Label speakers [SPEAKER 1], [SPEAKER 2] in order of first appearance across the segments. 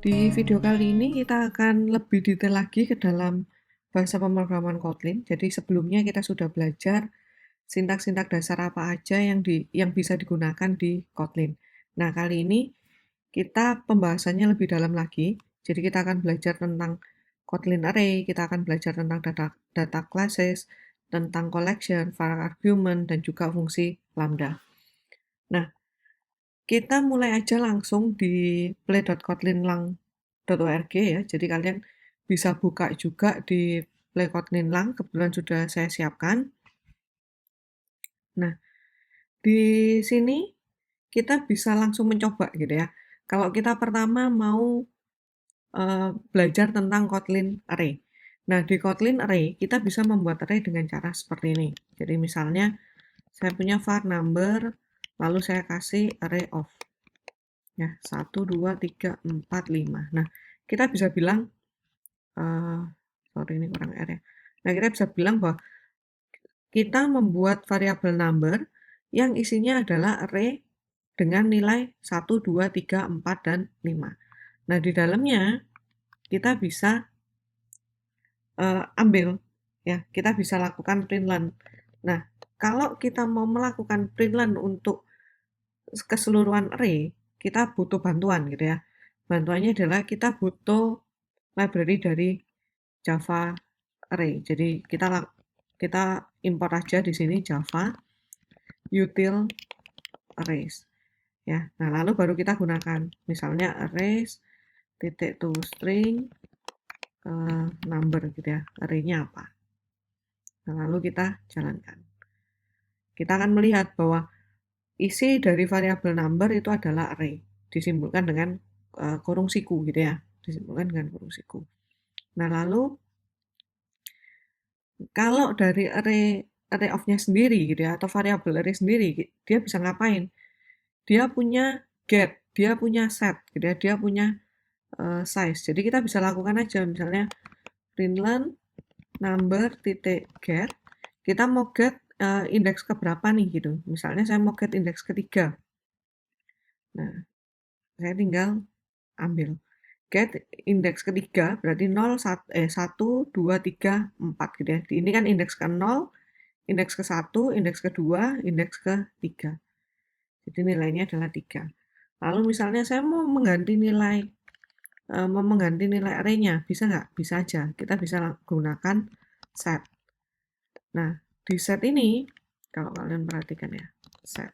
[SPEAKER 1] Di video kali ini kita akan lebih detail lagi ke dalam bahasa pemrograman Kotlin. Jadi sebelumnya kita sudah belajar sintak-sintak dasar apa aja yang bisa digunakan di Kotlin. Nah, kali ini kita pembahasannya lebih dalam lagi. Jadi kita akan belajar tentang Kotlin Array, kita akan belajar tentang data classes, tentang collection, var argument, dan juga fungsi lambda. Nah, kita mulai aja langsung di play.kotlinlang.org ya. Jadi kalian bisa buka juga di Play Kotlin Lang, kebetulan sudah saya siapkan. Nah, di sini kita bisa langsung mencoba gitu ya. Kalau kita pertama mau belajar tentang Kotlin Array. Nah, di Kotlin Array kita bisa membuat array dengan cara seperti ini. Jadi misalnya saya punya var number, lalu saya kasih array of. Ya, 1, 2, 3, 4, 5. Nah, kita bisa bilang, sorry ini kurang R ya. Nah, kita bisa bilang bahwa kita membuat variabel number yang isinya adalah array dengan nilai 1, 2, 3, 4, dan 5. Nah, di dalamnya kita bisa ambil, ya, kita bisa lakukan println. Nah, kalau kita mau melakukan println untuk keseluruhan array, kita butuh bantuan gitu ya. Bantuannya adalah kita butuh library dari Java Array. Jadi kita import aja di sini Java util arrays. Ya, nah lalu baru kita gunakan. Misalnya arrays titik toString number gitu ya. Arraynya apa? Nah, lalu kita jalankan. Kita akan melihat bahwa isi dari variabel number itu adalah array, disimbolkan dengan kurung siku gitu ya, disimbolkan dengan kurung siku. Nah, lalu kalau dari array of-nya sendiri gitu ya, atau variabel array sendiri, dia bisa ngapain? Dia punya get, dia punya set gitu ya, dia punya size. Jadi kita bisa lakukan aja misalnya println number titik get, kita mau get indeks keberapa nih gitu. Misalnya saya mau get indeks ketiga. Nah, saya tinggal ambil get indeks ketiga berarti 0, 1, 2, 3, 4 gitu ya. Ini kan indeks ke 0, indeks ke 1, indeks kedua, indeks ke-3. Jadi nilainya adalah 3. Lalu misalnya saya mau mengganti nilai array-nya, bisa nggak? Bisa aja. Kita bisa gunakan set. Nah, di set ini, kalau kalian perhatikan ya, set.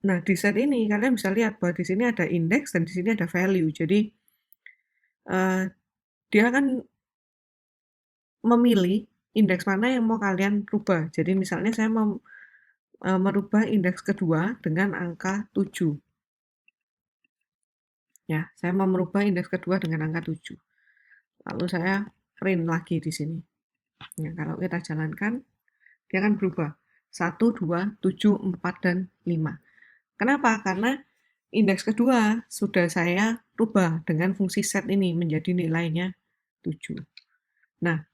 [SPEAKER 1] Nah, di set ini kalian bisa lihat bahwa di sini ada index dan di sini ada value. Jadi dia akan memilih indeks mana yang mau kalian rubah. Jadi misalnya saya mau merubah indeks kedua dengan angka 7. Ya, saya mau merubah indeks kedua dengan angka 7. Lalu saya print lagi di sini. Ya, kalau kita jalankan, dia akan berubah. 1, 2, 7, 4, dan 5. Kenapa? Karena indeks kedua sudah saya rubah dengan fungsi set ini menjadi nilainya 7. Nah,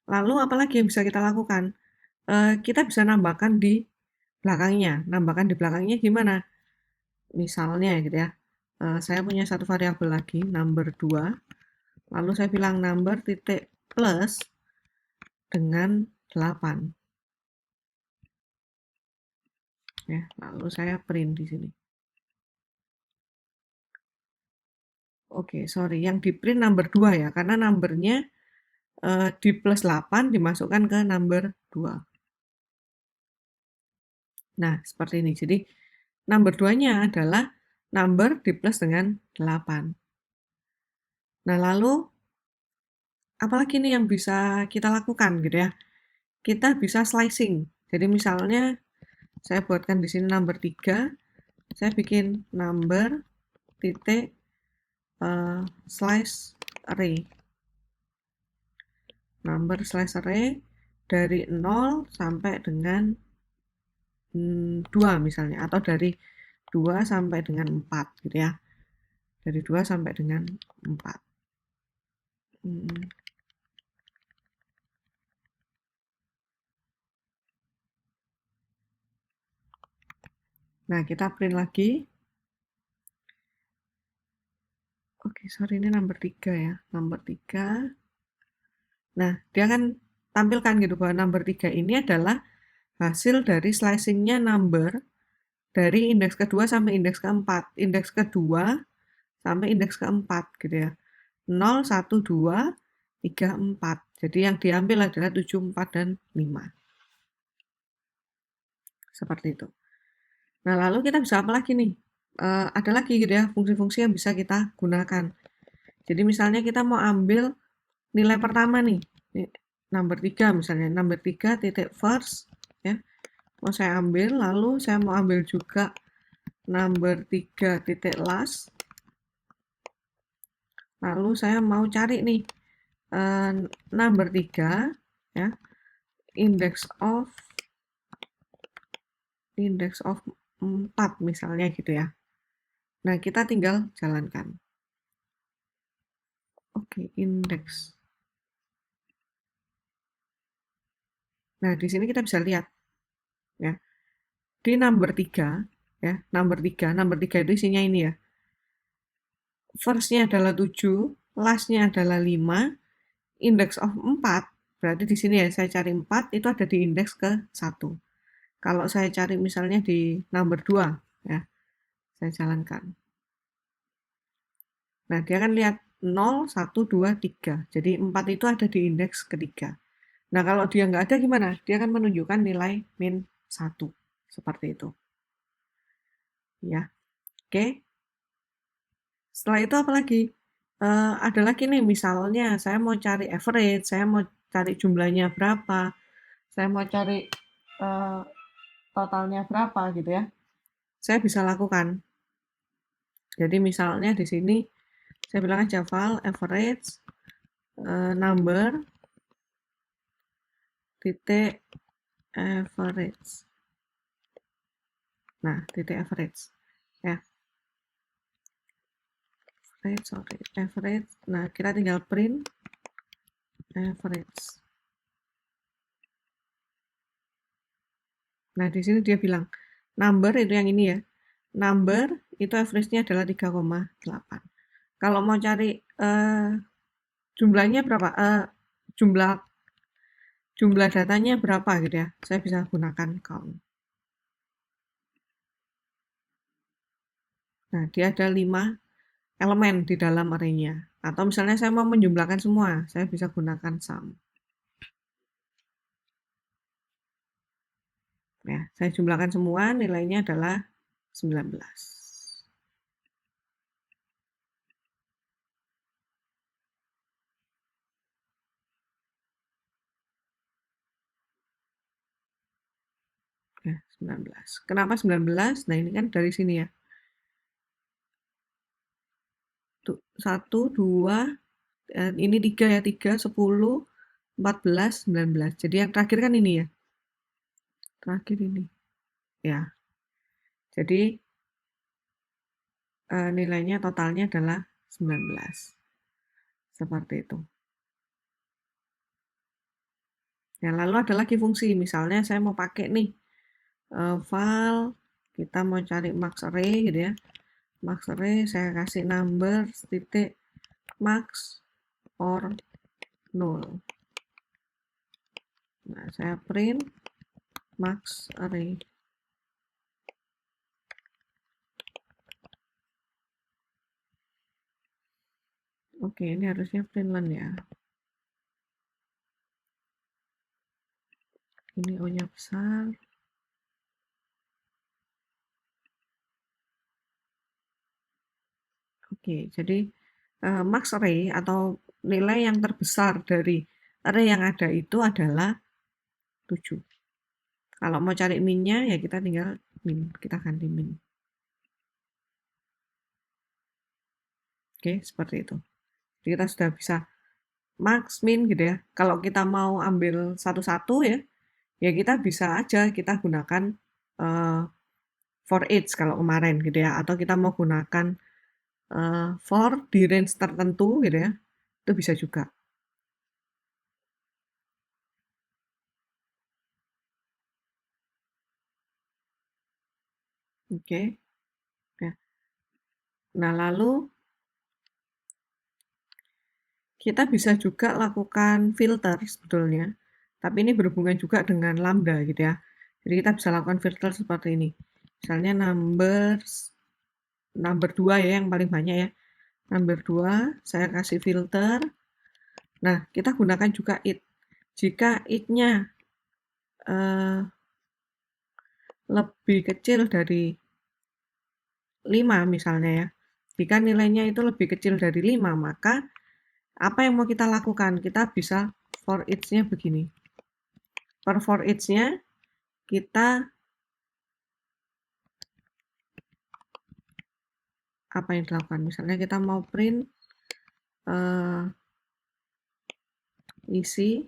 [SPEAKER 1] lalu apalagi yang bisa kita lakukan? Kita bisa nambahkan di belakangnya. Nambahkan di belakangnya gimana? Misalnya gitu ya, saya punya satu variabel lagi, number 2. Lalu saya bilang number titik plus dengan 8. Ya, lalu saya print di sini. Oke, sorry, yang di print number 2 ya, karena numbernya di plus 8 dimasukkan ke number 2. Nah, seperti ini. Jadi, number 2-nya adalah number di plus dengan 8. Nah, lalu apalagi nih yang bisa kita lakukan gitu ya? Kita bisa slicing. Jadi misalnya saya buatkan di sini number 3, saya bikin number titik slice array. Number slice array dari 0 sampai dengan 2 misalnya, atau dari 2 sampai dengan 4 gitu ya. Dari 2 sampai dengan 4. Nah, kita print lagi. Oke, sorry ini number 3 ya. Number 3. Nah, dia kan tampilkan gitu bahwa number 3 ini adalah hasil dari slicingnya number dari indeks kedua sampai indeks keempat. Indeks kedua sampai indeks keempat gitu ya. 0, 1, 2, 3, 4. Jadi yang diambil adalah 7, 4, dan 5. Seperti itu. Nah, lalu kita bisa apa lagi nih? Ada lagi gitu ya, fungsi-fungsi yang bisa kita gunakan. Jadi misalnya kita mau ambil nilai pertama nih, number 3 misalnya, number 3 titik first, ya. Mau saya ambil, lalu saya mau ambil juga number 3 titik last. Lalu saya mau cari nih, number 3, ya, index of 4 misalnya gitu ya. Nah, kita tinggal jalankan. Oke, indeks. Nah, di sini kita bisa lihat ya. Di number 3 ya, number 3 itu isinya ini ya. First-nya adalah 7, last-nya adalah 5, index of 4, berarti di sini ya saya cari 4 itu ada di indeks ke 1. Kalau saya cari misalnya di number 2 ya, saya jalankan. Nah, dia kan lihat 0, 1, 2, 3. Jadi 4 itu ada di indeks ketiga. Nah, kalau dia nggak ada gimana? Dia akan menunjukkan nilai min 1. Seperti itu. Ya, oke. Setelah itu apa lagi? Ada lagi nih, misalnya saya mau cari average, saya mau cari jumlahnya berapa, saya mau cari eh, totalnya berapa gitu ya. Saya bisa lakukan. Jadi misalnya di sini saya bilang aja file average number titik average. Nah, titik average ya. Average. Nah, kita tinggal print average. Nah, di sini dia bilang number itu yang ini ya. Number itu average-nya adalah 3,8. Kalau mau cari jumlahnya berapa? Jumlah jumlah datanya berapa gitu ya. Saya bisa gunakan count. Nah, dia ada 5 elemen di dalam array-nya. Atau misalnya saya mau menjumlahkan semua, saya bisa gunakan sum. Ya, saya jumlahkan semua, nilainya adalah 19. Ya, 19. Kenapa 19? Nah, ini kan dari sini ya. 1, 2, ini 3 ya, 3, 10, 14, 19. Jadi yang terakhir kan ini ya. Terakhir ini. Ya. Jadi nilainya totalnya adalah 19. Seperti itu. Ya, lalu ada lagi fungsi. Misalnya saya mau pakai nih file, kita mau cari max array gitu ya. Max array saya kasih number titik max or null. Nah, saya print max array. Oke, ini harusnya println ya. Ini O-nya besar. Oke, jadi max array atau nilai yang terbesar dari array yang ada itu adalah 7. Kalau mau cari min-nya ya kita tinggal min, kita ganti min. Oke, seperti itu. Jadi kita sudah bisa max, min gitu ya. Kalau kita mau ambil satu-satu ya, ya kita bisa aja kita gunakan for each kalau kemarin gitu ya. Atau kita mau gunakan for di range tertentu gitu ya. Itu bisa juga. Oke. Ya. Nah, lalu Kita bisa juga lakukan filter sebetulnya, tapi ini berhubungan juga dengan lambda gitu ya. Jadi kita bisa lakukan filter seperti ini. Misalnya number 2 ya yang paling banyak ya. Number 2 saya kasih filter. Nah, kita gunakan juga it. Jika it-nya lebih kecil dari 5 misalnya ya. Jika nilainya itu lebih kecil dari 5, maka apa yang mau kita lakukan? Kita bisa for each-nya begini. For each-nya kita apa yang dilakukan? Misalnya kita mau print isi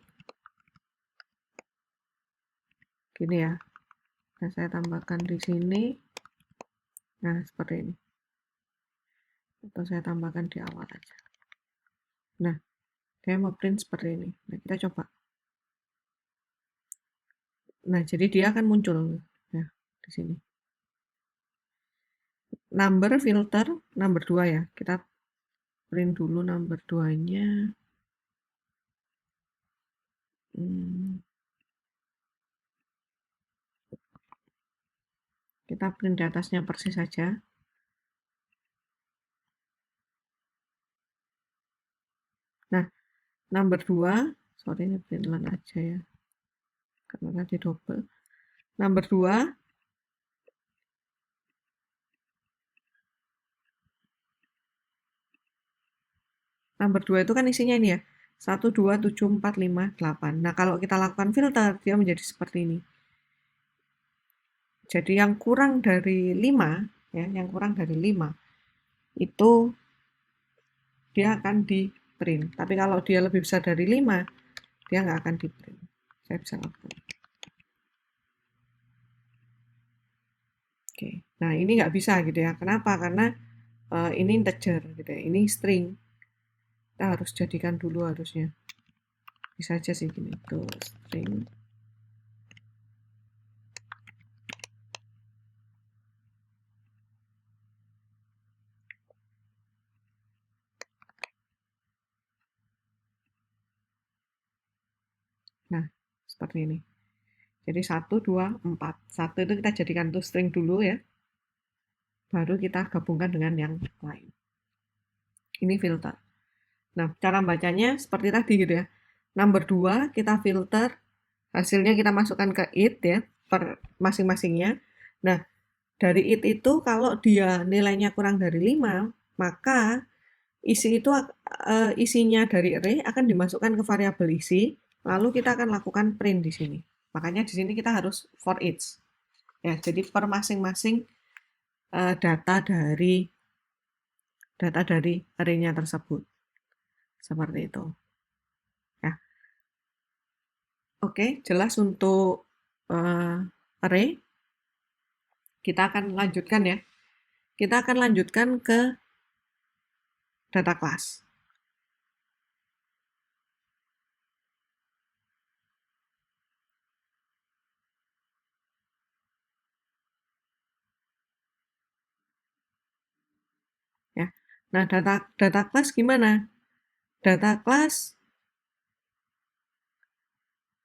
[SPEAKER 1] gini ya. Nah, saya tambahkan di sini. Nah, seperti ini. Atau saya tambahkan di awal aja. Nah, saya mau print seperti ini. Nah, kita coba. Nah, jadi dia akan muncul ya di sini. Number filter number 2 ya. Kita print dulu number 2-nya. Kita print di atasnya persis saja. Nah, number 2, sorry ini println aja ya. Karena tadi double. Number 2, number 2 itu kan isinya ini ya. 1, 2, 7, 4, 5, 8. Nah, kalau kita lakukan filter, dia menjadi seperti ini. Jadi yang kurang dari 5, ya, yang kurang dari 5, itu dia akan di print. Tapi kalau dia lebih besar dari 5, dia nggak akan di print. Saya bisa lakukan. Oke, nah ini nggak bisa gitu ya. Kenapa? Karena ini integer gitu ya. Ini string. Kita harus jadikan dulu harusnya. Bisa aja sih gini, tuh string. Nah, seperti ini. Jadi 1, 2, 4. 1 itu kita jadikan tuh string dulu ya. Baru kita gabungkan dengan yang lain. Ini filter. Nah, cara bacanya seperti tadi gitu ya. Number 2 kita filter, hasilnya kita masukkan ke it ya, per masing-masingnya. Nah, dari it itu kalau dia nilainya kurang dari 5, maka isinya dari array akan dimasukkan ke variabel isi, lalu kita akan lakukan print di sini. Makanya di sini kita harus for each. Ya, jadi per masing-masing data dari array-nya tersebut. Seperti itu. Ya. Oke, jelas untuk array. Kita akan lanjutkan ya. Kita akan lanjutkan ke data class. Ya. Nah, data class gimana? Data class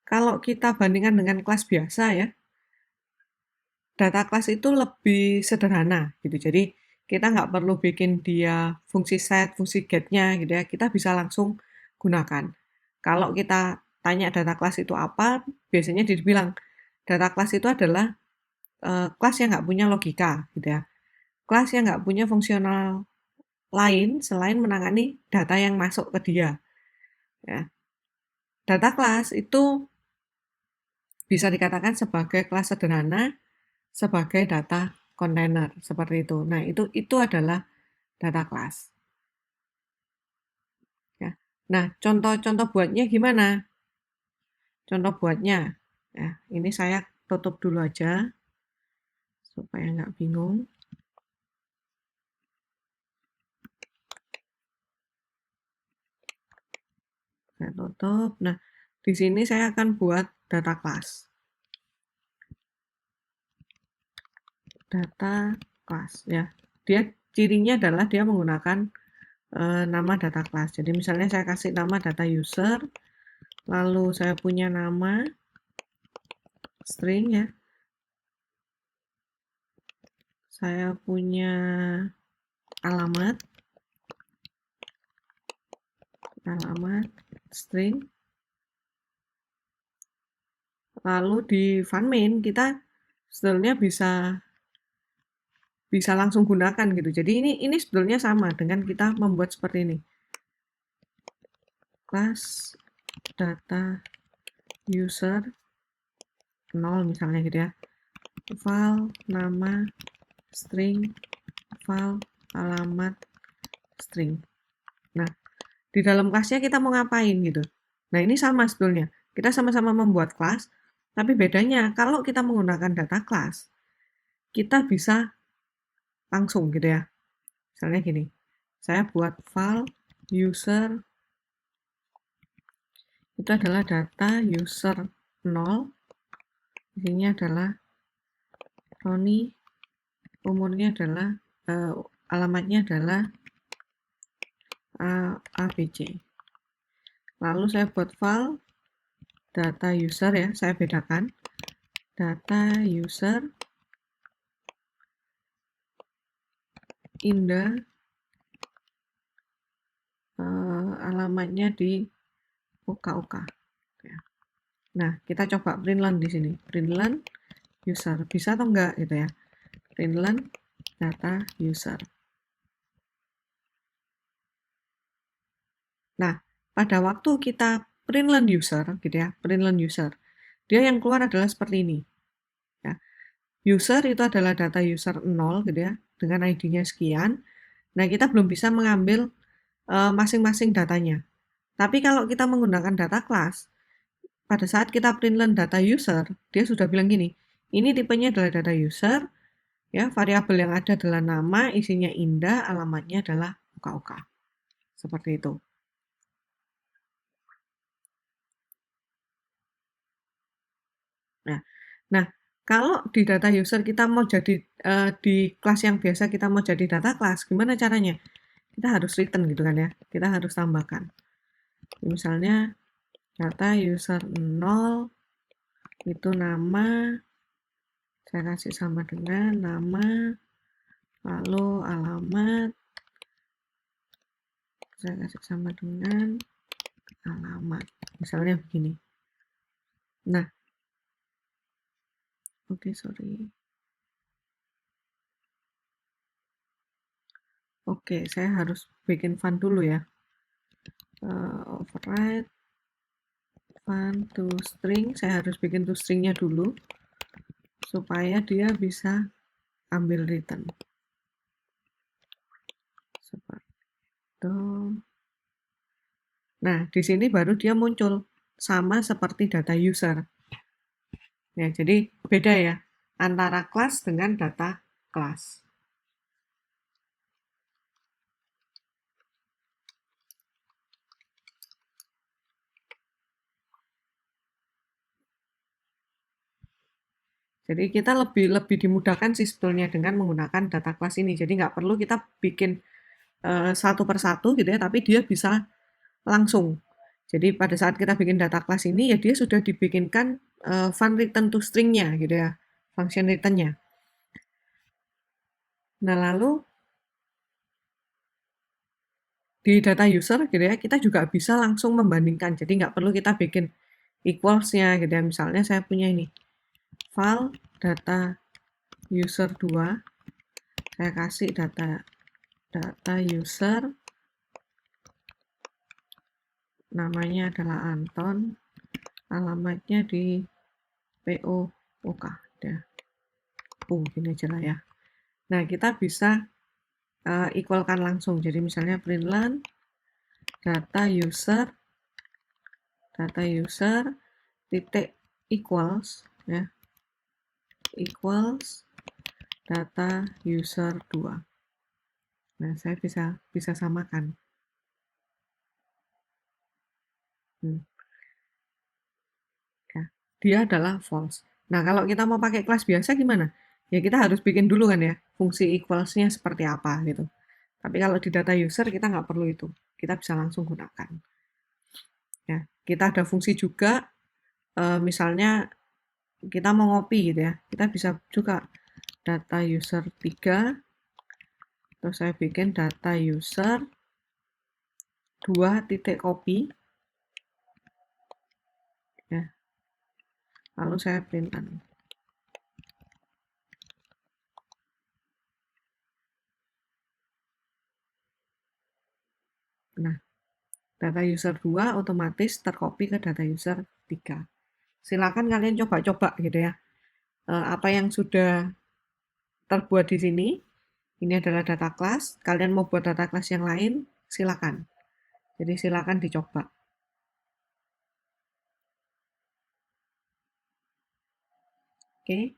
[SPEAKER 1] kalau kita bandingkan dengan kelas biasa ya, data class itu lebih sederhana gitu. Jadi kita nggak perlu bikin dia fungsi set, fungsi get-nya gitu ya. Kita bisa langsung gunakan. Kalau kita tanya data class itu apa, biasanya dibilang data class itu adalah kelas yang nggak punya logika gitu ya. Kelas yang nggak punya fungsional lain selain menangani data yang masuk ke dia. Ya. Data class itu bisa dikatakan sebagai kelas sederhana sebagai data container seperti itu. Nah, itu adalah data class. Ya. Nah, contoh-contoh buatnya gimana? Contoh buatnya, ya, ini saya tutup dulu aja supaya nggak bingung. Saya tutup. Nah, di sini saya akan buat data class. Data class ya. Dia cirinya adalah dia menggunakan nama data class. Jadi misalnya saya kasih nama data user, lalu saya punya nama string ya. Saya punya alamat string. Lalu di fun main kita sebetulnya bisa langsung gunakan gitu. Jadi ini sebetulnya sama dengan kita membuat seperti ini. Class data user 0 misalnya gitu ya. File nama string, file alamat string. Nah, di dalam kelasnya kita mau ngapain gitu. Nah, ini sama sebetulnya. Kita sama-sama membuat kelas, tapi bedanya kalau kita menggunakan data kelas, kita bisa langsung gitu ya. Misalnya gini, saya buat file user itu adalah data user 0, isinya adalah Roni, umurnya adalah alamatnya adalah ABC. Lalu saya buat file data user ya, saya bedakan data user Indah, alamatnya di UK. Nah, kita coba println di sini. Println user, bisa atau enggak gitu ya. Println data user. Nah, pada waktu kita println user gitu ya, println user, dia yang keluar adalah seperti ini. Ya. User itu adalah data user 0 gitu ya, dengan ID-nya sekian. Nah, kita belum bisa mengambil masing-masing datanya. Tapi kalau kita menggunakan data class, pada saat kita println data user, dia sudah bilang gini, ini tipenya adalah data user, ya, variabel yang ada adalah nama, isinya Indah, alamatnya adalah UK. Seperti itu. Nah, kalau di data user kita mau jadi di kelas yang biasa kita mau jadi data class, gimana caranya? Kita harus return gitu kan ya. Kita harus tambahkan. Misalnya data user 0 itu nama, saya kasih sama dengan nama, lalu alamat, saya kasih sama dengan alamat. Misalnya begini. Nah, oke, sorry. Oke, saya harus bikin fun dulu ya. Override fun to string, saya harus bikin to stringnya dulu supaya dia bisa ambil return. Seperti itu. Nah, di sini baru dia muncul sama seperti data user. Ya, jadi beda ya antara kelas dengan data kelas. Jadi kita lebih dimudahkan sih sebetulnya dengan menggunakan data kelas ini. Jadi nggak perlu kita bikin satu persatu gitu ya, tapi dia bisa langsung. Jadi pada saat kita bikin data kelas ini ya dia sudah dibikinkan fun return to string-nya gitu ya, function return-nya. Nah lalu di data user gitu ya, kita juga bisa langsung membandingkan. Jadi nggak perlu kita bikin equals-nya gitu ya. Misalnya saya punya ini, file data user 2, saya kasih data user, namanya adalah Anton, alamatnya di PO OK. Ya. Gini aja lah ya. Nah, kita bisa equalkan langsung. Jadi misalnya println data user titik equals ya, equals data user 2. Nah, saya bisa samakan. Ya, dia adalah false. Nah, kalau kita mau pakai kelas biasa gimana? Ya kita harus bikin dulu kan ya, fungsi equals-nya seperti apa gitu. Tapi kalau di data user kita nggak perlu itu, kita bisa langsung gunakan. Ya, kita ada fungsi juga, misalnya kita mau ngopi gitu ya, kita bisa juga data user 3, terus saya bikin data user 2 titik kopi, ya, lalu saya printkan. Nah, data user 2 otomatis tercopy ke data user 3. Silakan kalian coba-coba gitu ya. Apa yang sudah terbuat di sini, ini adalah data class. Kalian mau buat data class yang lain, silakan. Jadi silakan dicoba. Oke.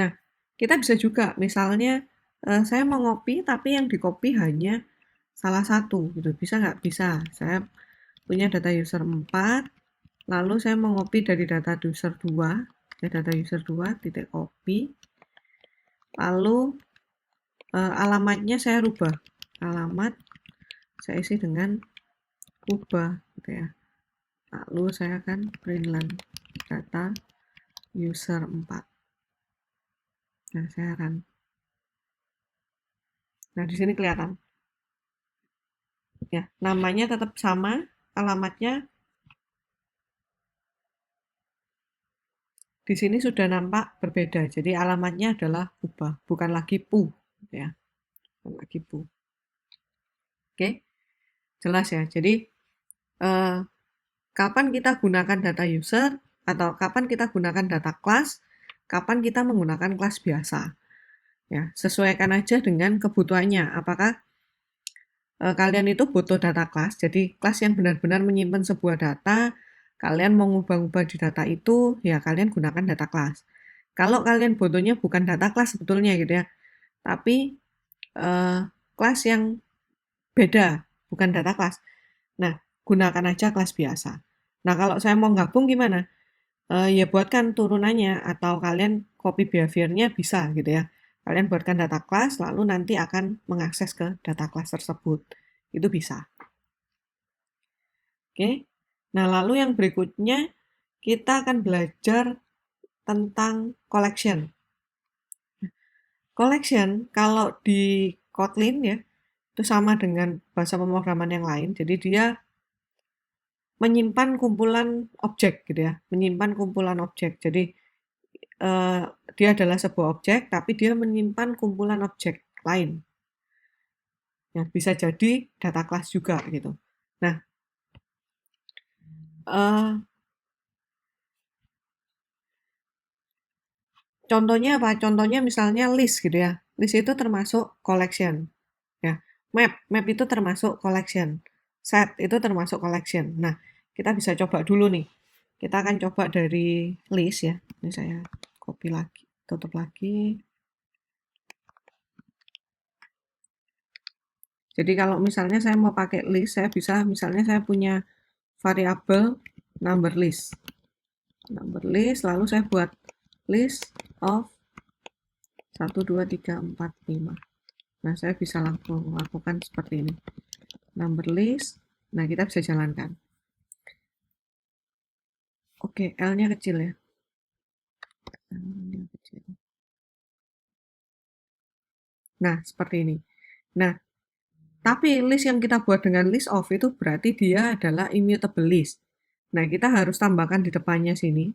[SPEAKER 1] Nah, kita bisa juga misalnya saya mau ngopi tapi yang di copy hanya salah satu gitu. Bisa nggak? Bisa. Saya punya data user 4, lalu saya mau ngopi dari data user 2, ya data user 2 titik copy, lalu alamatnya saya rubah. Alamat saya isi dengan ubah gitu ya. Lalu saya akan printlan data user 4. Nah, saya akan. Nah, di sini kelihatan. Ya, namanya tetap sama, alamatnya di sini sudah nampak berbeda. Jadi alamatnya adalah ubah, bukan lagi pu, ya, bukan lagi pu. Oke, jelas ya. Jadi eh, kapan kita gunakan data user atau kapan kita gunakan data class, kapan kita menggunakan kelas biasa. Ya, sesuaikan aja dengan kebutuhannya. Apakah kalian itu butuh data class, jadi kelas yang benar-benar menyimpan sebuah data, kalian mau ngubah-ngubah di data itu, ya kalian gunakan data class. Kalau kalian butuhnya bukan data class sebetulnya gitu ya, tapi kelas yang beda, bukan data class. Nah, gunakan aja kelas biasa. Nah, kalau saya mau gabung gimana? Ya buatkan turunannya atau kalian copy behavior-nya bisa gitu ya. Kalian buatkan data class, lalu nanti akan mengakses ke data class tersebut. Itu bisa. Oke. Nah, lalu yang berikutnya kita akan belajar tentang collection. Collection kalau di Kotlin ya, itu sama dengan bahasa pemrograman yang lain. Jadi dia menyimpan kumpulan objek gitu ya, menyimpan kumpulan objek. Jadi eh, dia adalah sebuah objek, tapi dia menyimpan kumpulan objek lain. Ya, bisa jadi data class juga gitu. Nah, eh, contohnya apa? Contohnya misalnya list gitu ya. List itu termasuk collection. Ya, map itu termasuk collection. Set itu termasuk collection. Nah, kita bisa coba dulu nih. Kita akan coba dari list ya. Ini saya copy lagi, tutup lagi. Jadi kalau misalnya saya mau pakai list, saya bisa misalnya saya punya variabel number list. Number list, lalu saya buat list of 1, 2, 3, 4, 5. Nah, saya bisa langsung lakukan seperti ini. Number list, nah kita bisa jalankan. Oke, L-nya kecil ya. L-nya kecil. Nah, seperti ini. Nah, tapi list yang kita buat dengan list of itu berarti dia adalah immutable list. Nah, kita harus tambahkan di depannya sini,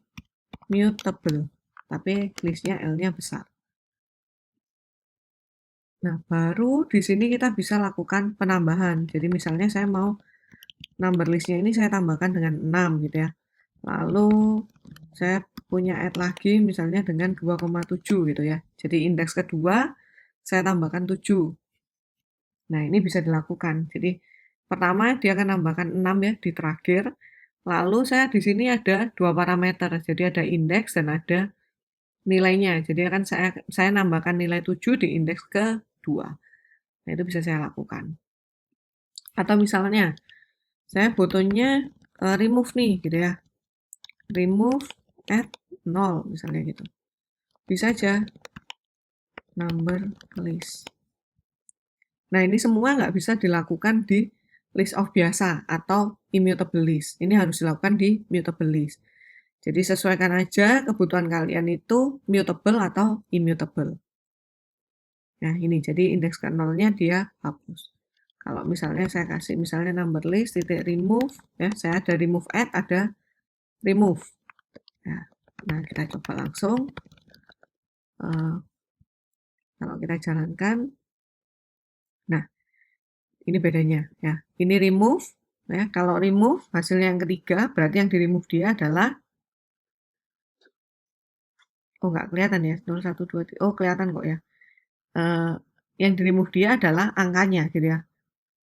[SPEAKER 1] mutable. Tapi listnya L-nya besar. Nah, baru di sini kita bisa lakukan penambahan. Jadi misalnya saya mau number listnya ini saya tambahkan dengan 6 gitu ya. Lalu saya punya add lagi misalnya dengan 2,7 gitu ya. Jadi indeks kedua saya tambahkan 7. Nah, ini bisa dilakukan. Jadi pertama dia akan tambahkan 6 ya di terakhir. Lalu saya di sini ada dua parameter. Jadi ada indeks dan ada nilainya. Jadi akan saya nambahkan nilai 7 di indeks kedua. Nah, itu bisa saya lakukan. Atau misalnya saya butuhnya remove nih gitu ya. Remove at 0 misalnya gitu. Bisa aja number list. Nah, ini semua nggak bisa dilakukan di list of biasa atau immutable list. Ini harus dilakukan di mutable list. Jadi sesuaikan aja kebutuhan kalian itu mutable atau immutable. Nah, ini jadi indeks ke nolnya dia hapus. Kalau misalnya saya kasih misalnya number list titik remove, ya saya ada remove add, ada remove. Nah, kita coba langsung. Kalau kita jalankan, nah ini bedanya ya. Ini remove, ya. Kalau remove hasilnya yang ketiga, berarti yang di remove dia adalah, oh nggak kelihatan ya, 0, 1, 2, 3. Oh kelihatan kok ya. Yang di remove dia adalah angkanya gitu ya.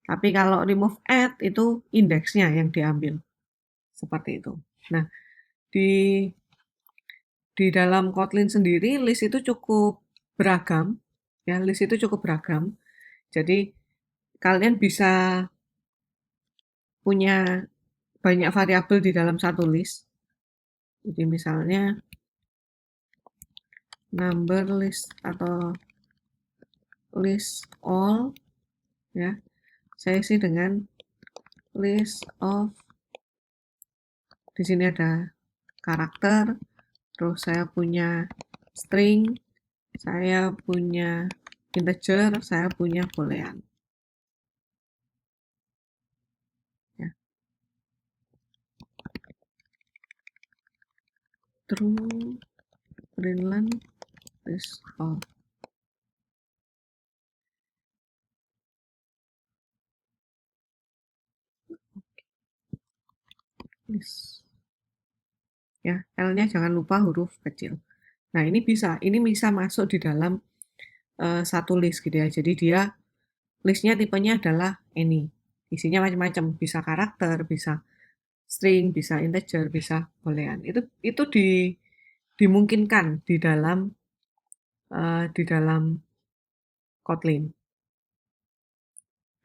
[SPEAKER 1] Tapi kalau remove add itu indeksnya yang diambil. Seperti itu. Nah, di dalam Kotlin sendiri list itu cukup beragam. Ya, list itu cukup beragam. Jadi kalian bisa punya banyak variabel di dalam satu list. Jadi misalnya number list atau list all, ya. Saya isi dengan list of, di sini ada karakter, terus saya punya string, saya punya integer, saya punya boolean. Ya. True, println, list all. List. Ya, L-nya jangan lupa huruf kecil. Nah, ini bisa masuk di dalam satu list gitu ya. Jadi dia listnya tipenya adalah any. Isinya macam-macam, bisa karakter, bisa string, bisa integer, bisa boolean. Itu dimungkinkan di dalam Kotlin.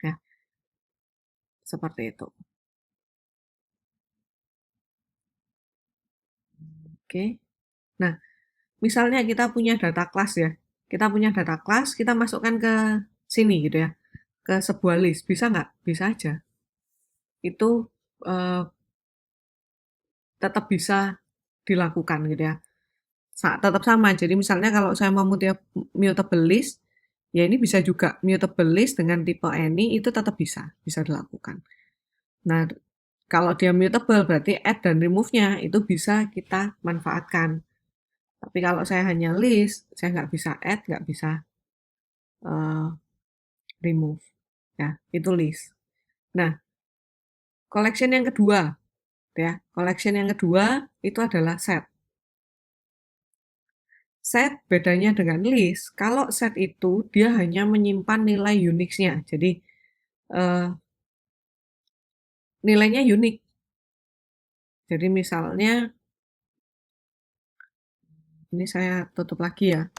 [SPEAKER 1] Ya, seperti itu. Oke. Nah, misalnya kita punya data class ya. Kita punya data class, kita masukkan ke sini gitu ya. Ke sebuah list. Bisa nggak? Bisa aja. Itu tetap bisa dilakukan gitu ya. Tetap sama. Jadi misalnya kalau saya mau mutable list, ya ini bisa juga mutable list dengan tipe any itu tetap bisa dilakukan. Nah, kalau dia mutable berarti add dan remove-nya itu bisa kita manfaatkan. Tapi kalau saya hanya list, saya nggak bisa add, nggak bisa remove. Ya, itu list. Nah, collection yang kedua, ya, collection yang kedua itu adalah set. Set bedanya dengan list, kalau set itu dia hanya menyimpan nilai Unix-nya. Jadi nilainya unik. Jadi misalnya ini saya tutup lagi ya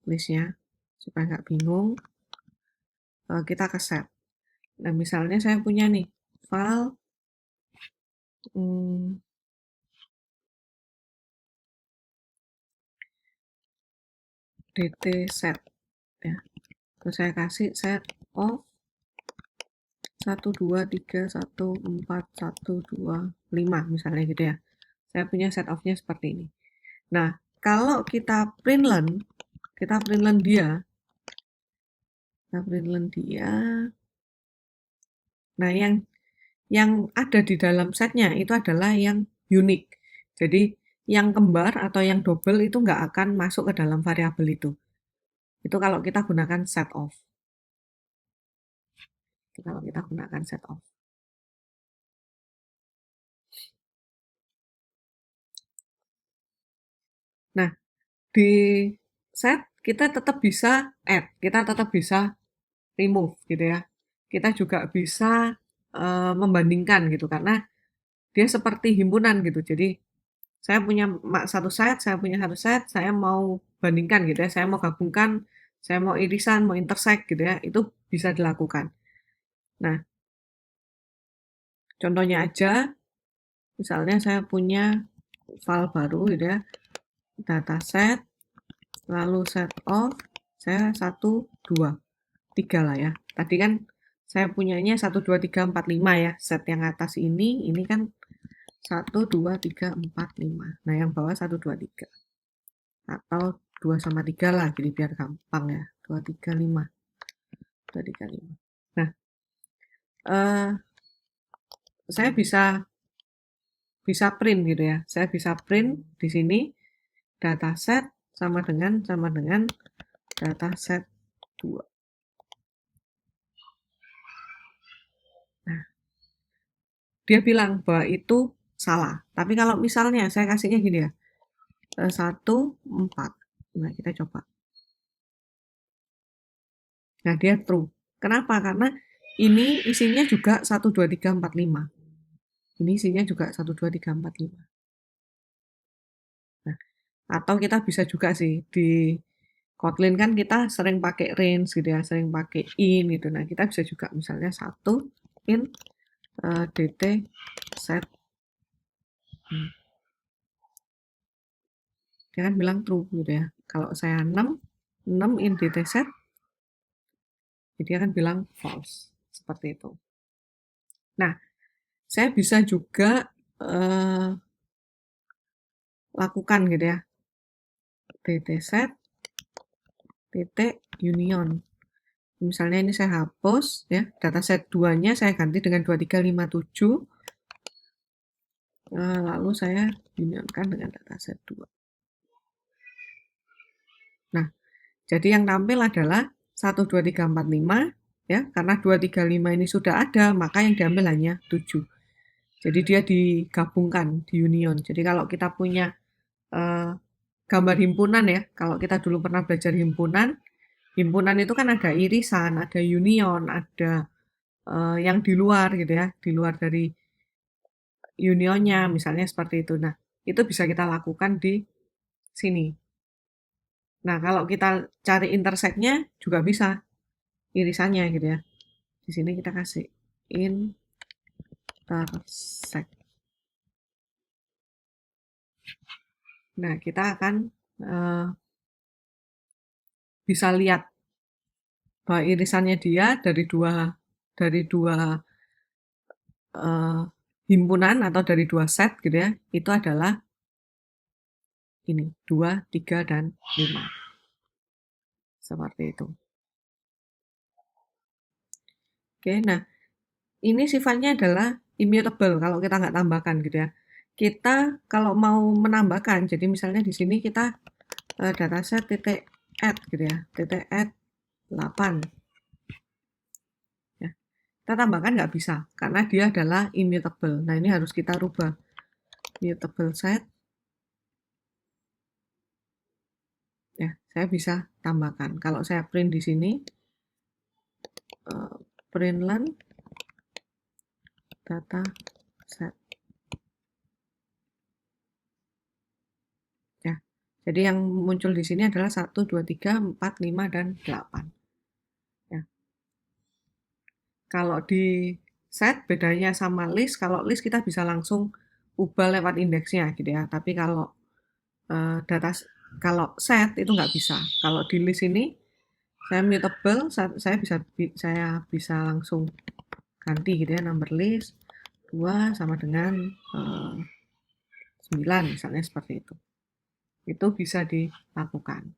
[SPEAKER 1] listnya supaya nggak bingung. Kita ke set. Nah misalnya saya punya nih file dt set ya. Terus saya kasih set of 1, 2, 3, 1, 4, 1, 2, 5 misalnya gitu ya. Saya punya set of-nya seperti ini. Nah, kalau kita println dia. Nah, yang ada di dalam setnya itu adalah yang unik. Jadi, yang kembar atau yang double itu nggak akan masuk ke dalam variabel itu. Itu kalau kita gunakan set of. Kalau kita gunakan set of. Nah, di set kita tetap bisa add, kita tetap bisa remove gitu ya. Kita juga bisa membandingkan gitu karena dia seperti himpunan gitu. Jadi saya punya satu set, saya punya satu set, saya mau bandingkan gitu ya. Saya mau gabungkan, saya mau irisan, mau intersect gitu ya. Itu bisa dilakukan. Nah, contohnya aja, misalnya saya punya file baru gitu ya, dataset, lalu set of, saya 1, 2, 3 lah ya. Tadi kan saya punyanya 1, 2, 3, 4, 5 ya. Set yang atas ini kan 1, 2, 3, 4, 5. Nah, yang bawah 1, 2, 3. Atau 2 sama 3 lah, jadi biar gampang ya. 2, 3, 5. 2, 3, 5. Nah, eh, saya bisa print gitu ya. Saya bisa print di sini dataset sama dengan dataset 2. Nah, dia bilang bahwa itu salah. Tapi kalau misalnya saya kasihnya gini ya, 1, 4. Nah, kita coba. Nah, dia true. Kenapa? Karena ini isinya juga 1, 2, 3, 4, 5. Ini isinya juga 1, 2, 3, 4, 5. Nah, atau kita bisa juga sih di Kotlin kan kita sering pakai range gitu ya, sering pakai in gitu. Nah, kita bisa juga misalnya 1 in dt set. Dia kan bilang true gitu ya. Kalau saya 6 in dt set, dia akan bilang false. Seperti itu. Nah, saya bisa juga lakukan gitu ya. Dt set titik union. Misalnya ini saya hapus ya, dataset 2-nya saya ganti dengan 2357. Lalu saya unionkan dengan dataset 2. Nah, jadi yang tampil adalah 1, 2, 3, 4, 5 ya, karena 2, 3, 5 ini sudah ada, maka yang diambil hanya 7. Jadi dia digabungkan di union. Jadi kalau kita punya gambar himpunan ya, kalau kita dulu pernah belajar himpunan, himpunan itu kan ada irisan, ada union, ada yang di luar gitu ya, di luar dari unionnya, misalnya seperti itu. Nah, itu bisa kita lakukan di sini. Nah, kalau kita cari intersect-nya juga bisa, irisannya gitu ya. Di sini kita kasih intersect. Nah, kita akan bisa lihat bahwa irisannya dia dari dua himpunan atau dari dua set gitu ya, itu adalah ini 2, 3, dan 5. Seperti itu. Oke, nah ini sifatnya adalah immutable kalau kita nggak tambahkan gitu ya. Kita kalau mau menambahkan, jadi misalnya di sini kita dataset titik add gitu ya, titik add 8. Ya. Kita tambahkan nggak bisa, karena dia adalah immutable. Nah, ini harus kita rubah. Mutable set. Ya, saya bisa tambahkan. Kalau saya print di sini, println data set. Ya, jadi yang muncul di sini adalah 1, 2, 3, 4, 5, dan 8. Ya. Kalau di set bedanya sama list, kalau list kita bisa langsung ubah lewat indeksnya gitu ya. Tapi kalau kalau set itu nggak bisa. Kalau di list ini saya mutable, saya bisa langsung ganti gitu ya, number list 2 sama dengan 9 misalnya seperti itu. Itu bisa dilakukan.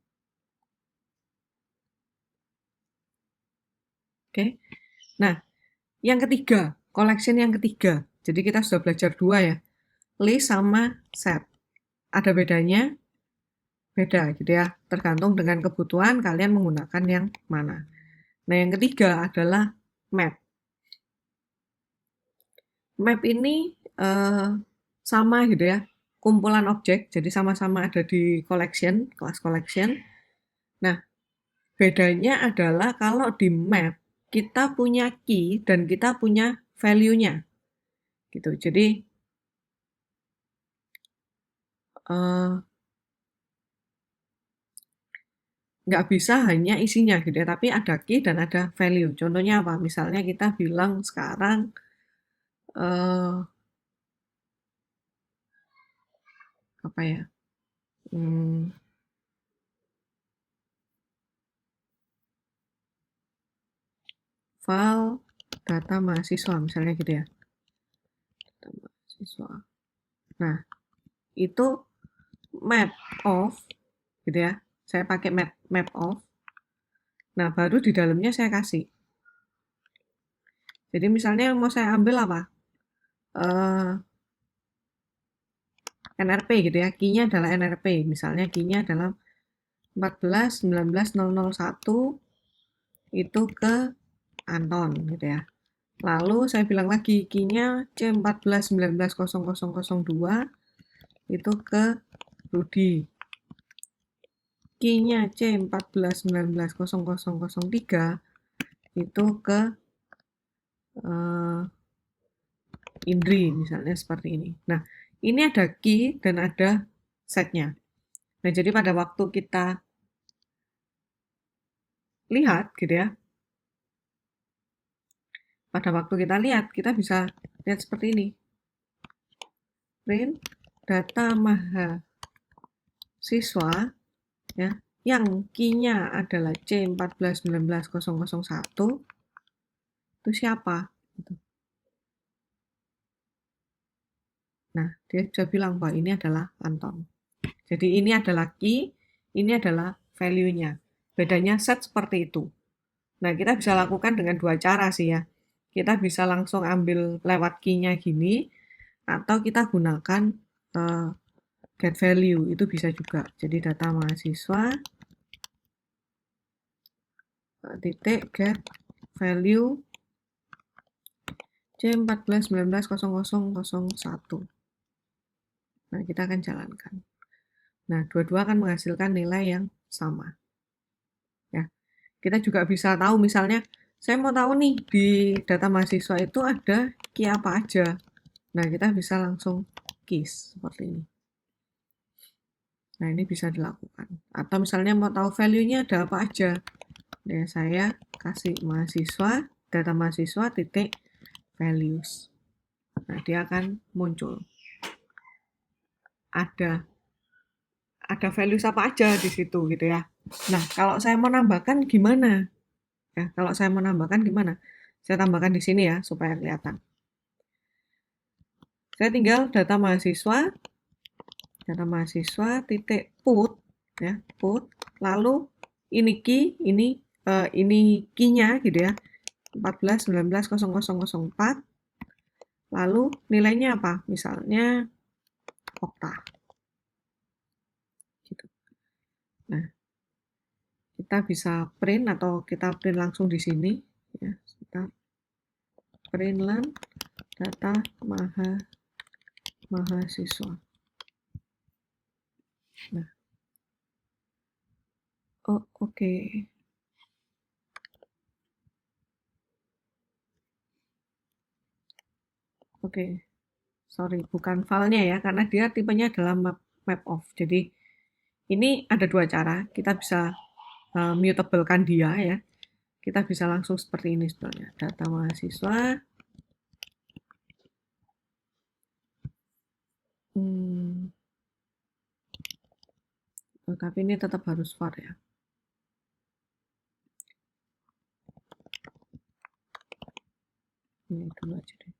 [SPEAKER 1] Oke. Nah, yang ketiga, collection yang ketiga. Jadi kita sudah belajar 2 ya. List sama set. Ada bedanya? Beda gitu ya. Tergantung dengan kebutuhan kalian menggunakan yang mana. Nah, yang ketiga adalah map. Map ini sama gitu ya. Kumpulan objek, jadi sama-sama ada di collection, kelas collection. Nah, bedanya adalah kalau di map kita punya key dan kita punya value-nya. Gitu. Jadi nggak bisa hanya isinya gitu ya, tapi ada key dan ada value. Contohnya apa? Misalnya kita bilang sekarang apa ya? file data mahasiswa misalnya gitu ya. Data mahasiswa. Nah, itu map of gitu ya. Saya pakai map of. Nah, baru di dalamnya saya kasih. Jadi misalnya mau saya ambil apa? NRP gitu ya. Key-nya adalah NRP. Misalnya key-nya adalah 14.19.001 itu ke Anton gitu ya. Lalu saya bilang lagi key-nya C14.19.0002 itu ke Rudi. Key-nya C14.19.0003 itu ke Indri misalnya seperti ini. Nah, ini ada key dan ada setnya. Nah, jadi pada waktu kita lihat gitu ya, pada waktu kita lihat, kita bisa lihat seperti ini. Print data mahasiswa ya, yang key-nya adalah C14.19.001 itu siapa? Gitu. Nah, dia sudah bilang bahwa ini adalah Anton. Jadi ini adalah key, ini adalah value-nya. Bedanya set seperti itu. Nah, kita bisa lakukan dengan dua cara sih ya. Kita bisa langsung ambil lewat key-nya gini, atau kita gunakan get value, itu bisa juga. Jadi data mahasiswa, titik get value C14.19.0001. Nah, kita akan jalankan. Nah, dua-dua akan menghasilkan nilai yang sama. Ya, kita juga bisa tahu misalnya, saya mau tahu nih di data mahasiswa itu ada key apa aja. Nah, kita bisa langsung keys seperti ini. Nah, ini bisa dilakukan. Atau misalnya mau tahu value-nya ada apa aja. Ya, saya kasih mahasiswa, data mahasiswa titik values. Nah, dia akan muncul. Ada values apa aja di situ gitu ya. Nah, kalau saya mau nambahkan gimana? Ya, kalau saya mau nambahkan gimana? Saya tambahkan di sini ya supaya kelihatan. Saya tinggal data mahasiswa titik put ya, put. Lalu ini key, ini key-nya gitu ya. 14.19.0004. Lalu nilainya apa? Misalnya okta. Gitu. Nah, kita bisa print atau kita print langsung di sini ya. Kita print data mahasiswa. Nah, oh oke. Oke, sorry, bukan filenya ya, karena dia tipenya adalah map of. Jadi ini ada dua cara, kita bisa mutable-kan dia ya. Kita bisa langsung seperti ini sebenarnya. Data mahasiswa. Tapi ini tetap harus var ya. Ini dulu aja deh.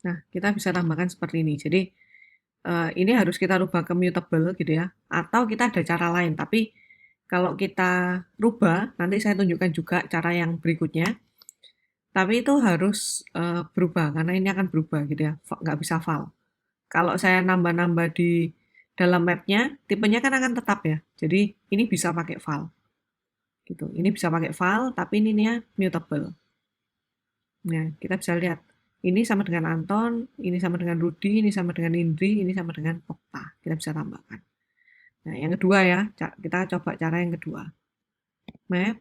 [SPEAKER 1] Nah, kita bisa tambahkan seperti ini. Jadi, ini harus kita rubah ke mutable gitu ya. Atau kita ada cara lain. Tapi, kalau kita rubah, nanti saya tunjukkan juga cara yang berikutnya. Tapi itu harus berubah, karena ini akan berubah gitu ya. Nggak bisa val. Kalau saya nambah-nambah di dalam mapnya, tipenya kan akan tetap ya. Jadi, ini bisa pakai val. Gitu. Ini bisa pakai val, tapi ini mutable. Nah, kita bisa lihat. Ini sama dengan Anton, ini sama dengan Rudi, ini sama dengan Indri, ini sama dengan Okta. Kita bisa tambahkan. Nah, yang kedua ya, kita coba cara yang kedua. Map,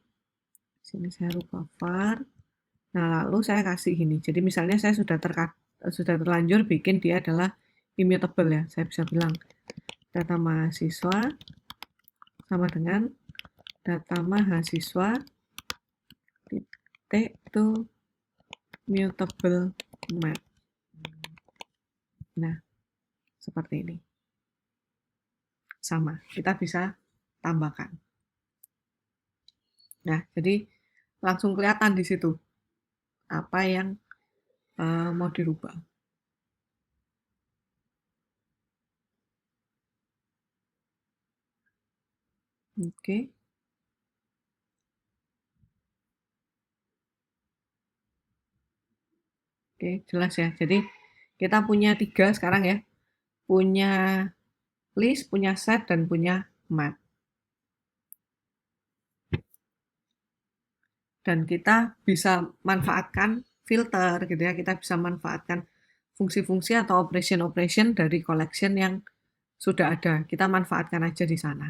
[SPEAKER 1] sini saya rubah var. Nah, lalu saya kasih ini. Jadi misalnya saya sudah terlanjur bikin dia adalah immutable ya. Saya bisa bilang data mahasiswa sama dengan data mahasiswa titik to mutable map. Nah, seperti ini. sama. Kita bisa tambahkan. Nah, jadi langsung kelihatan di situ apa yang mau dirubah. Oke. Oke, jelas ya. Jadi kita punya 3 sekarang ya. Punya list, punya set, dan punya map. Dan kita bisa manfaatkan filter gitu ya. Kita bisa manfaatkan fungsi-fungsi atau operation-operation dari collection yang sudah ada. Kita manfaatkan aja di sana.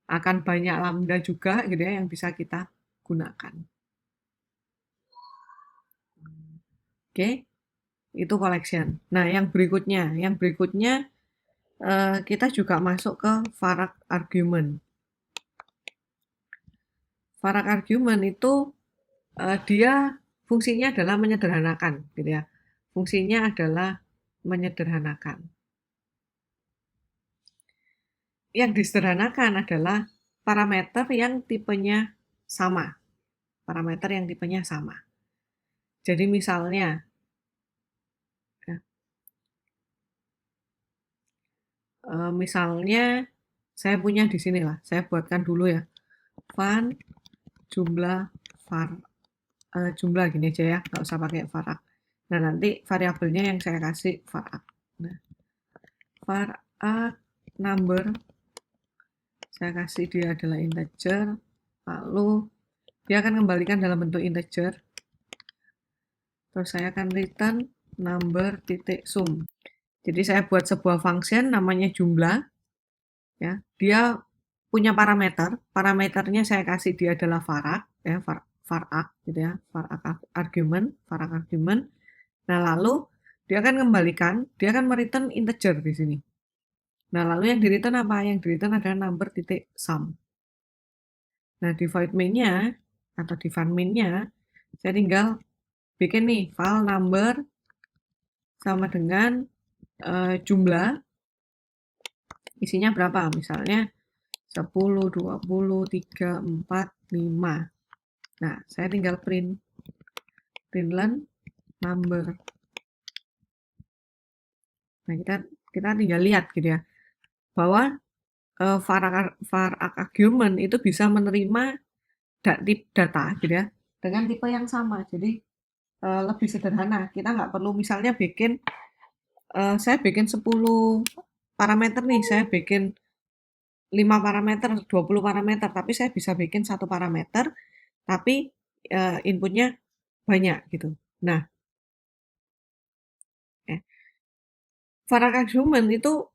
[SPEAKER 1] Akan banyak lambda juga gitu ya yang bisa kita gunakan. Oke, itu collection. Nah, yang berikutnya kita juga masuk ke Farag argument. Farag argument itu dia fungsinya adalah menyederhanakan, gitu ya. Fungsinya adalah menyederhanakan. Yang disederhanakan adalah parameter yang tipenya sama. Parameter yang tipenya sama. Jadi misalnya, ya, misalnya saya punya di sini lah, saya buatkan dulu ya. Var jumlah var jumlah gini aja ya, nggak usah pakai var. Nah, nanti variabelnya yang saya kasih var. Nah, var number saya kasih dia adalah integer, lalu dia akan kembalikan dalam bentuk integer. Terus saya akan return number titik sum. Jadi saya buat sebuah function namanya jumlah, ya. Dia punya parameter, parameternya saya kasih dia adalah varag, ya, varag gitu ya, varag argument. Nah, lalu dia akan kembalikan, dia akan mereturn integer di sini. Nah, lalu yang di-return apa? Yang di-return adalah number titik sum. Nah, di void main-nya atau di var main-nya saya tinggal bikin nih file number sama dengan jumlah isinya berapa? Misalnya 10, 20, 3, 4, 5. Nah, saya tinggal println number. Nah, kita tinggal lihat gitu ya, bahwa var argument itu bisa menerima data gitu ya, dengan tipe yang sama. Jadi lebih sederhana. Kita nggak perlu misalnya saya bikin 10 parameter nih, saya bikin 5 parameter, 20 parameter, tapi saya bisa bikin 1 parameter, tapi inputnya banyak gitu. Nah, var argument itu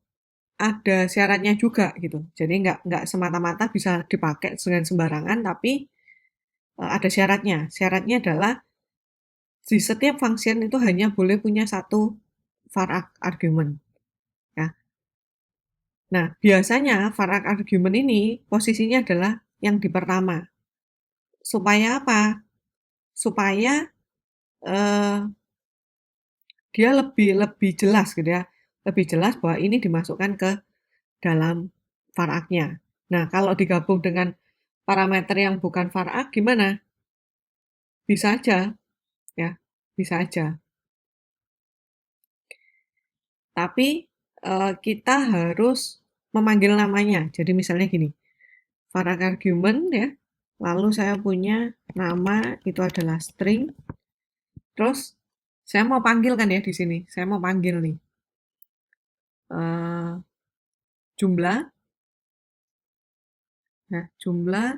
[SPEAKER 1] ada syaratnya juga gitu. Jadi nggak semata-mata bisa dipakai dengan sembarangan, tapi ada syaratnya. Syaratnya adalah di setiap function itu hanya boleh punya satu var argument. Ya. Nah, biasanya var argument ini posisinya adalah yang di pertama. Supaya apa? Supaya eh, dia lebih lebih jelas gitu ya. Lebih jelas bahwa ini dimasukkan ke dalam var-nya. Nah, kalau digabung dengan parameter yang bukan var gimana? Bisa aja, ya, bisa aja. Tapi kita harus memanggil namanya. Jadi misalnya gini, var argument ya, lalu saya punya nama itu adalah string, terus saya mau panggil kan ya di sini, saya mau panggil nih jumlah, nah jumlah,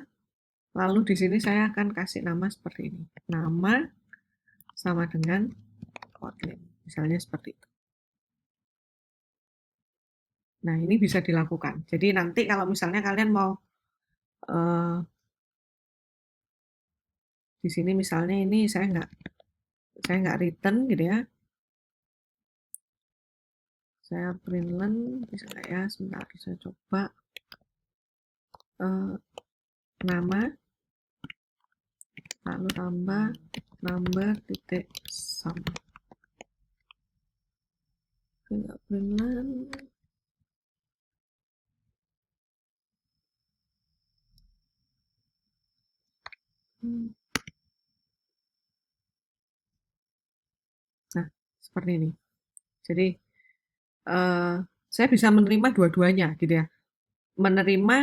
[SPEAKER 1] lalu di sini saya akan kasih nama seperti ini, nama sama dengan Kotlin, misalnya seperti itu. Nah, ini bisa dilakukan. Jadi nanti kalau misalnya kalian mau di sini misalnya ini saya nggak return gitu ya. Saya println bisa nggak ya? Sebentar, saya coba nama lalu tambah number titik sum. Saya nggak println. Nah, seperti ini. Jadi, eh, saya bisa menerima dua-duanya gitu ya. Menerima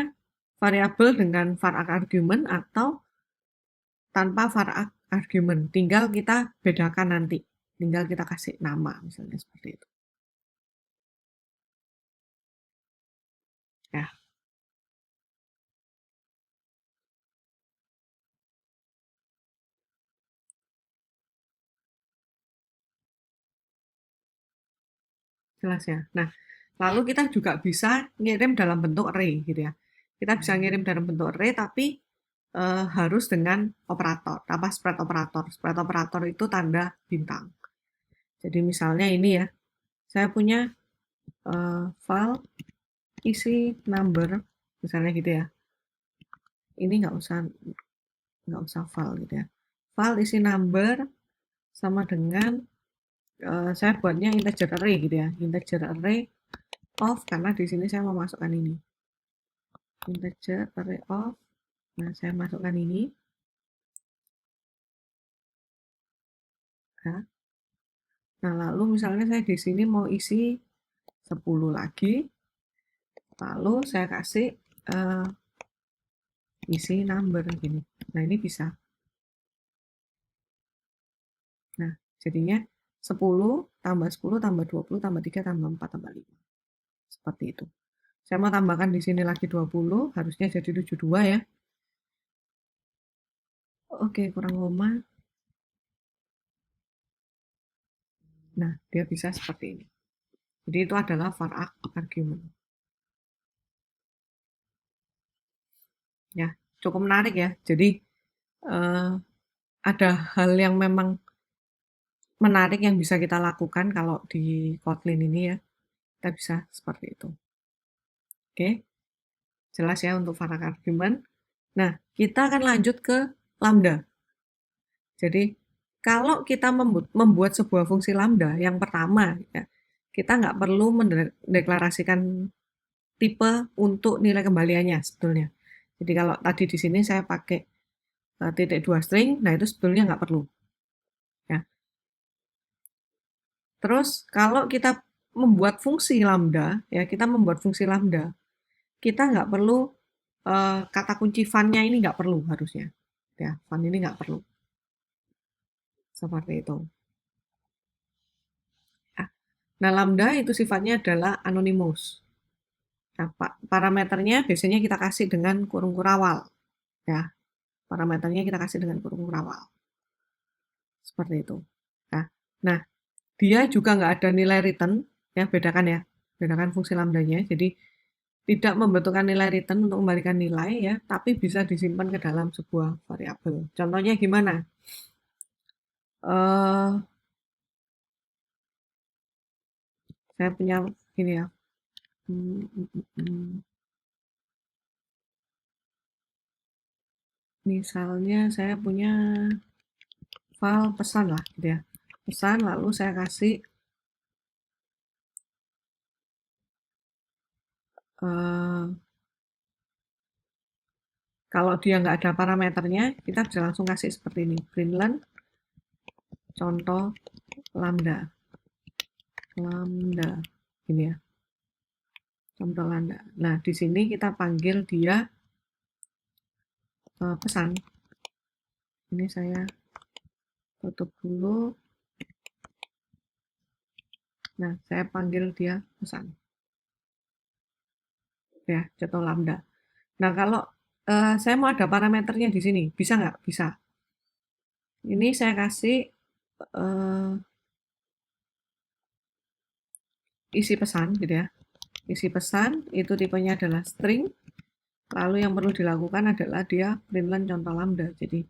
[SPEAKER 1] variabel dengan var argument atau tanpa var argument. Tinggal kita bedakan nanti. Tinggal kita kasih nama misalnya seperti itu. Ya, jelas ya. Nah, lalu kita juga bisa ngirim dalam bentuk array gitu ya. Kita bisa ngirim dalam bentuk array tapi harus dengan operator, apa spread operator. Spread operator itu tanda bintang. Jadi misalnya ini ya, saya punya file isi number, misalnya gitu ya. Ini nggak usah file gitu ya. File isi number sama dengan saya buatnya integer array gitu ya. Integer array of, karena di sini saya mau masukkan ini. Integer array of. Nah, saya masukkan ini. Ya. Nah, lalu misalnya saya di sini mau isi 10 lagi. Lalu saya kasih isi number gini. Nah, ini bisa. Nah, jadinya 10 tambah 10 tambah 20 tambah 3 tambah 4 tambah 5. Seperti itu. Saya mau tambahkan di sini lagi 20, harusnya jadi 72 ya. Oke, kurang koma. Nah, dia bisa seperti ini. Jadi itu adalah var argument. Ya, cukup menarik ya. Jadi ada hal yang memang menarik yang bisa kita lakukan kalau di Kotlin ini ya. Kita bisa seperti itu. Oke, jelas ya untuk var argument. Nah, kita akan lanjut ke lambda. Jadi, kalau kita membuat sebuah fungsi lambda, yang pertama, ya, kita nggak perlu mendeklarasikan tipe untuk nilai kembaliannya sebetulnya. Jadi kalau tadi di sini saya pakai titik dua string, nah itu sebetulnya nggak perlu. Ya. Terus kalau kita membuat fungsi lambda, ya kita membuat fungsi lambda, kita nggak perlu kata kunci fun-nya ini nggak perlu harusnya. Ya, fun ini nggak perlu. Seperti itu. Ya. Nah, lambda itu sifatnya adalah anonymous. Nah, parameternya biasanya kita kasih dengan kurung kurawal. Ya, parameternya kita kasih dengan kurung kurawal. Seperti itu. Nah, dia juga nggak ada nilai return, ya bedakan ya, bedakan fungsi lambdanya. Jadi tidak membutuhkan nilai return untuk kembalikan nilai ya, tapi bisa disimpan ke dalam sebuah variabel. Contohnya gimana? Uh, saya punya ini ya. Misalnya saya punya file pesan lah gitu ya. Pesan lalu saya kasih kalau dia nggak ada parameternya, kita bisa langsung kasih seperti ini. Println contoh lambda. Lambda. Ini ya. Contoh lambda. Nah, di sini kita panggil dia pesan. Ini saya tutup dulu. Nah, saya panggil dia pesan. Ya, contoh lambda. Nah, kalau saya mau ada parameternya di sini, bisa nggak? Bisa. Ini saya kasih isi pesan gitu ya. Isi pesan itu tipenya adalah string. Lalu yang perlu dilakukan adalah dia println contoh lambda. Jadi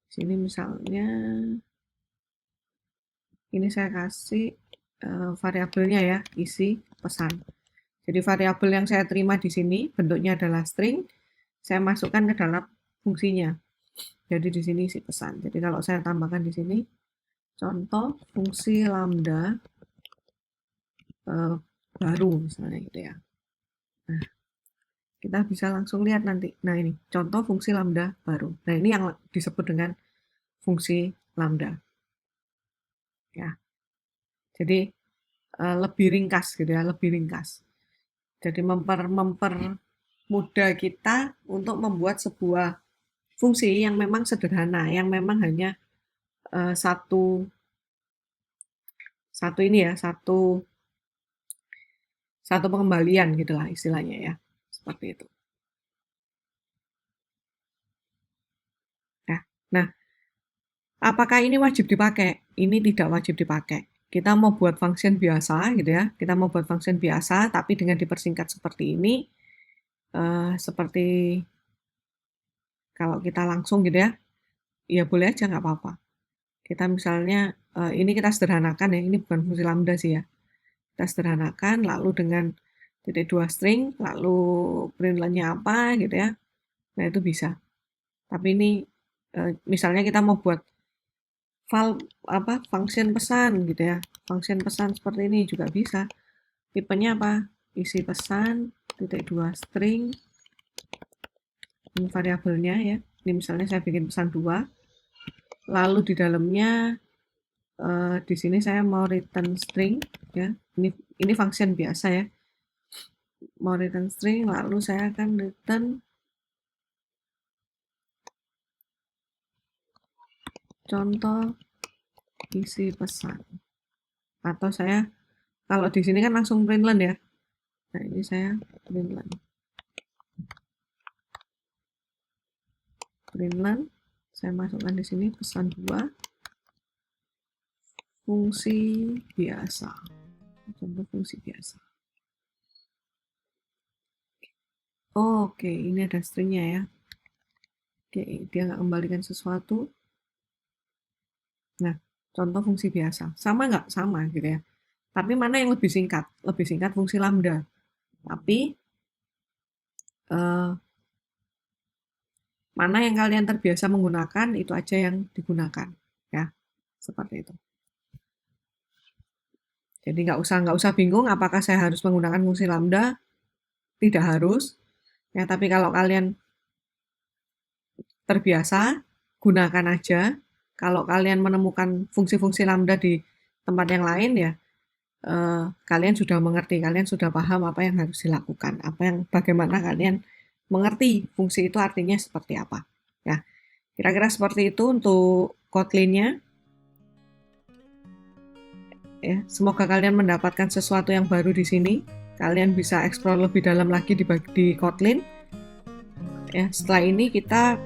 [SPEAKER 1] sini misalnya ini saya kasih variabelnya ya, isi pesan. Jadi variabel yang saya terima di sini bentuknya adalah string, saya masukkan ke dalam fungsinya. Jadi di sini isi pesan. Jadi kalau saya tambahkan di sini contoh fungsi lambda baru misalnya gitu ya. Nah, Kita bisa langsung lihat nanti. Nah ini, contoh fungsi lambda baru. Nah ini yang disebut dengan fungsi lambda. Ya. Jadi lebih ringkas gitu ya, lebih ringkas. Jadi mempermudah kita untuk membuat sebuah fungsi yang memang sederhana, yang memang hanya satu ini ya, satu pengembalian gitulah istilahnya ya, seperti itu. Ya. Nah, apakah ini wajib dipakai? Ini tidak wajib dipakai. Kita mau buat function biasa gitu ya, kita mau buat function biasa tapi dengan dipersingkat seperti ini, seperti kalau kita langsung gitu ya, ya boleh aja nggak apa-apa. Kita misalnya, ini kita sederhanakan ya, ini bukan fungsi lambda sih ya. Kita sederhanakan, lalu dengan titik 2 string, lalu println-nya apa gitu ya. Nah itu bisa. Tapi ini misalnya kita mau buat file function pesan gitu ya. Function pesan seperti ini juga bisa. Tipenya apa? Isi pesan, titik 2 string, ini variabelnya ya. Ini misalnya saya bikin pesan 2. Lalu di dalamnya di sini saya mau return string ya. Ini function biasa ya. Mau return string, lalu saya akan return contoh isi pesan. Atau saya kalau di sini kan langsung println ya. Nah, ini saya println. Println, saya masukkan di sini pesan 2. Fungsi biasa. Contoh fungsi biasa. Oke, ini ada stringnya ya. Oke, dia nggak kembalikan sesuatu. Nah, contoh fungsi biasa. Sama nggak? Sama gitu ya. Tapi mana yang lebih singkat? Lebih singkat fungsi lambda. Tapi mana yang kalian terbiasa menggunakan, itu aja yang digunakan. Ya, seperti itu. Jadi nggak usah bingung apakah saya harus menggunakan fungsi lambda. Tidak harus. Ya, tapi kalau kalian terbiasa, gunakan aja. Kalau kalian menemukan fungsi-fungsi lambda di tempat yang lain ya, kalian sudah mengerti, kalian sudah paham apa yang harus dilakukan, bagaimana kalian mengerti fungsi itu artinya seperti apa. Ya, kira-kira seperti itu untuk Kotlin-nya. Ya, semoga kalian mendapatkan sesuatu yang baru di sini. Kalian bisa explore lebih dalam lagi di Kotlin. Ya, setelah ini kita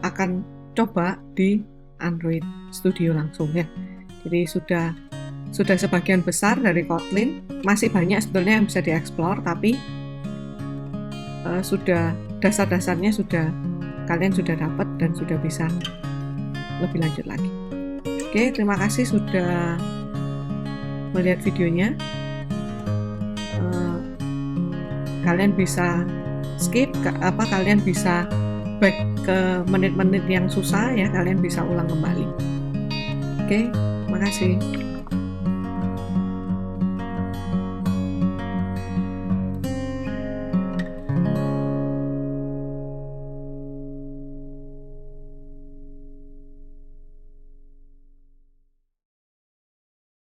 [SPEAKER 1] akan coba di Android Studio langsung ya. Jadi sudah sebagian besar dari Kotlin, masih banyak sebetulnya yang bisa dieksplor, tapi sudah dasar-dasarnya kalian sudah dapat dan sudah bisa lebih lanjut lagi. Oke, terima kasih sudah melihat videonya. Kalian bisa skip, kalian bisa back ke menit-menit yang susah ya, kalian bisa ulang kembali. Oke, terima kasih.